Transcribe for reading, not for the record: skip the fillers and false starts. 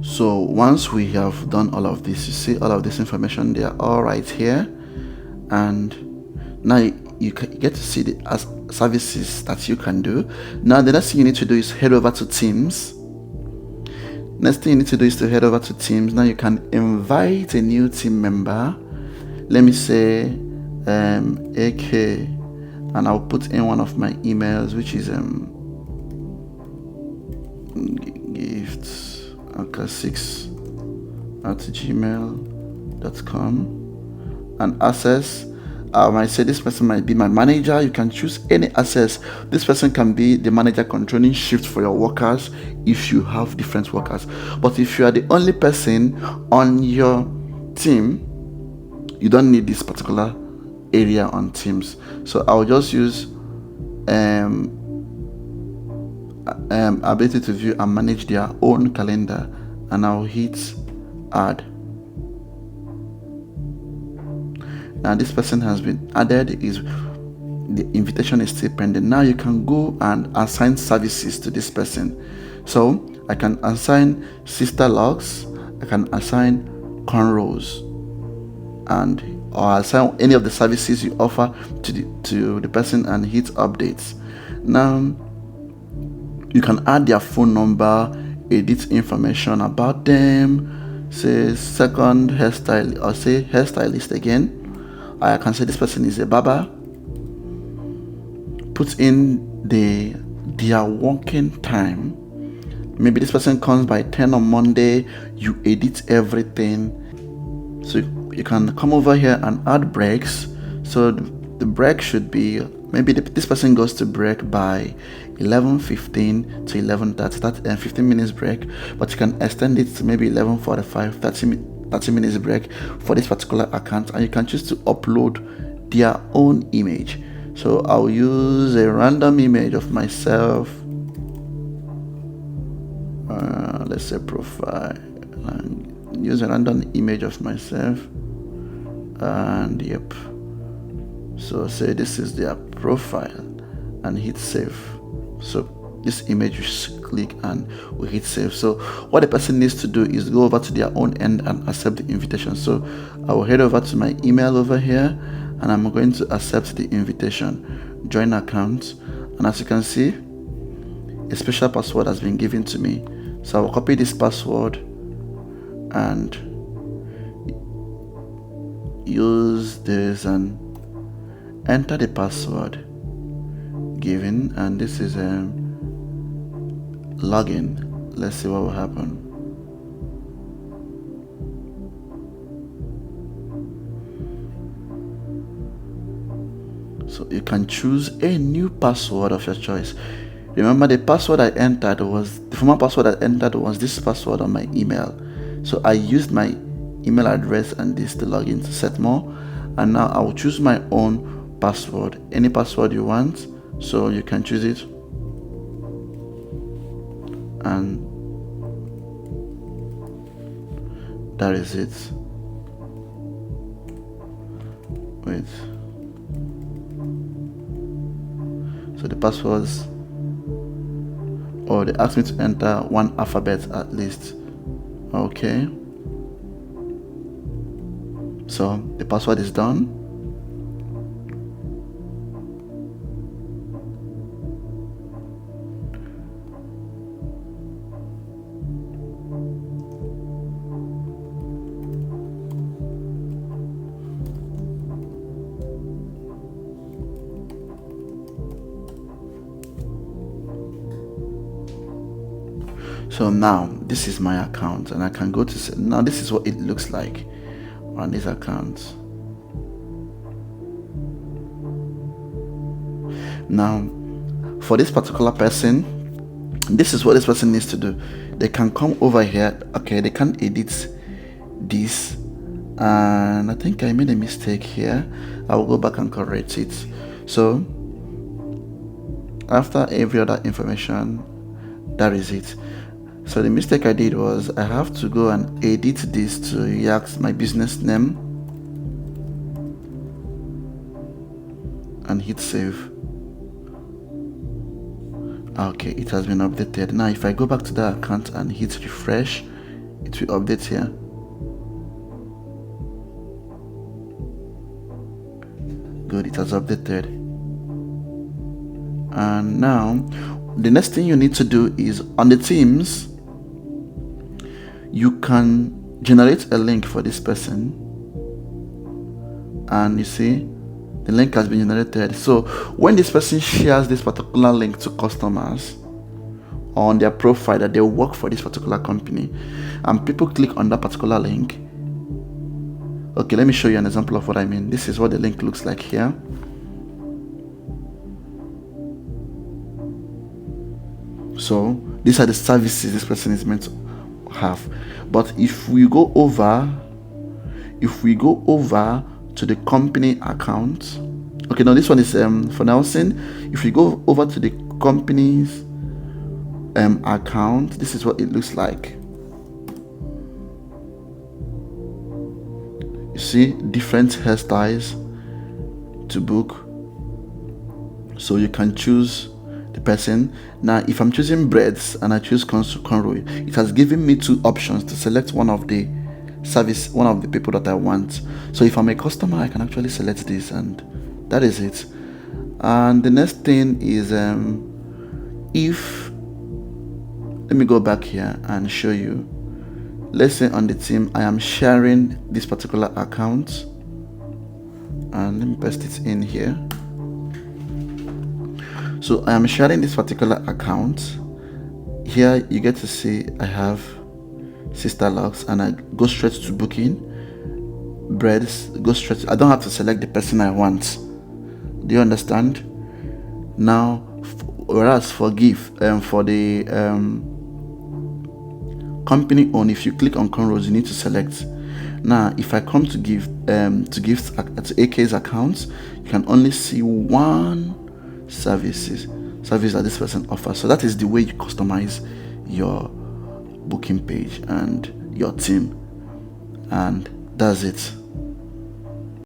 So once we have done all of this, you see all of this information, they are all right here. And now you get to see the services that you can do. Now the next thing you need to do is head over to Teams. Next thing you need to do is to head over to Teams. Now you can invite a new team member. Let me say AK, and I'll put in one of my emails, which is gifts6@gmail.com, and access. I might say this person might be my manager. You can choose any access. This person can be the manager controlling shift for your workers if you have different workers. But if you are the only person on your team, you don't need this particular area on Teams. So I'll just use ability to view and manage their own calendar, and I'll hit add. Now this person has been added. The invitation is still pending. Now you can go and assign services to this person. So I can assign sister logs, I can assign cornrows, or assign any of the services you offer to the person and hit updates. Now you can add their phone number, edit information about them, say second hairstyle, or say hairstylist again. I can say this person is a barber. Put in their working time. Maybe this person comes by 10 on Monday. You edit everything. So you can come over here and add breaks. So the break should be, maybe this person goes to break by 11:15 to 11:30. That's a 15 minutes break, but you can extend it to maybe 11:45, 30 minutes break for this particular account, and you can choose to upload their own image. So I'll use a random image of myself. Let's say profile, and use a random image of myself, and yep. So say this is their profile, and hit save. So this image, you click and we hit save. So what the person needs to do is go over to their own end and accept the invitation. So I will head over to my email over here, and I'm going to accept the invitation, join account, and as you can see, a special password has been given to me. So I will copy this password and use this and enter the password given, and this is login. Let's see what will happen. So you can choose a new password of your choice. Remember, the password I entered was, the former password I entered was this password on my email. So I used my email address and this to log into Setmore, and now I will choose my own password, any password you want. So you can choose it, and that is it. Wait, so the passwords, or they asked me to enter one alphabet at least. Okay, so the password is done. So now this is my account, and I can go to, now this is what it looks like on this account. Now for this particular person, this is what this person needs to do. They can come over here. Okay, they can edit this, and I think I made a mistake here. I will go back and correct it. So after every other information, that is it. So the mistake I did was I have to go and edit this to Yax, my business name, and hit save. Okay, it has been updated. Now if I go back to the account and hit refresh, it will update here. Good, it has updated. And now the next thing you need to do is on the themes, you can generate a link for this person, and you see the link has been generated. So when this person shares this particular link to customers on their profile that they work for this particular company, and people click on that particular link. Okay, let me show you an example of what I mean. This is what the link looks like here. So these are the services this person is meant to have. But if we go over to the company account, okay, now this one is for Nelson. If we go over to the company's account, this is what it looks like. You see different hairstyles to book, so you can choose the person. Now if I'm choosing braids and I choose cornrow, it has given me two options to select one of the people that I want. So if I'm a customer, I can actually select this, and that is it. And the next thing is let me go back here and show you. Let's say on the team I am sharing this particular account, and let me paste it in here. So I am sharing this particular account. Here you get to see I have sister locks, and I go straight to booking. Braids, go straight. I don't have to select the person I want. Do you understand? Now, whereas for gift, for the company owned, if you click on cornrows, you need to select. Now, if I come to to AK's accounts, you can only see one service that this person offers. So that is the way you customize your booking page and your team, and that's it.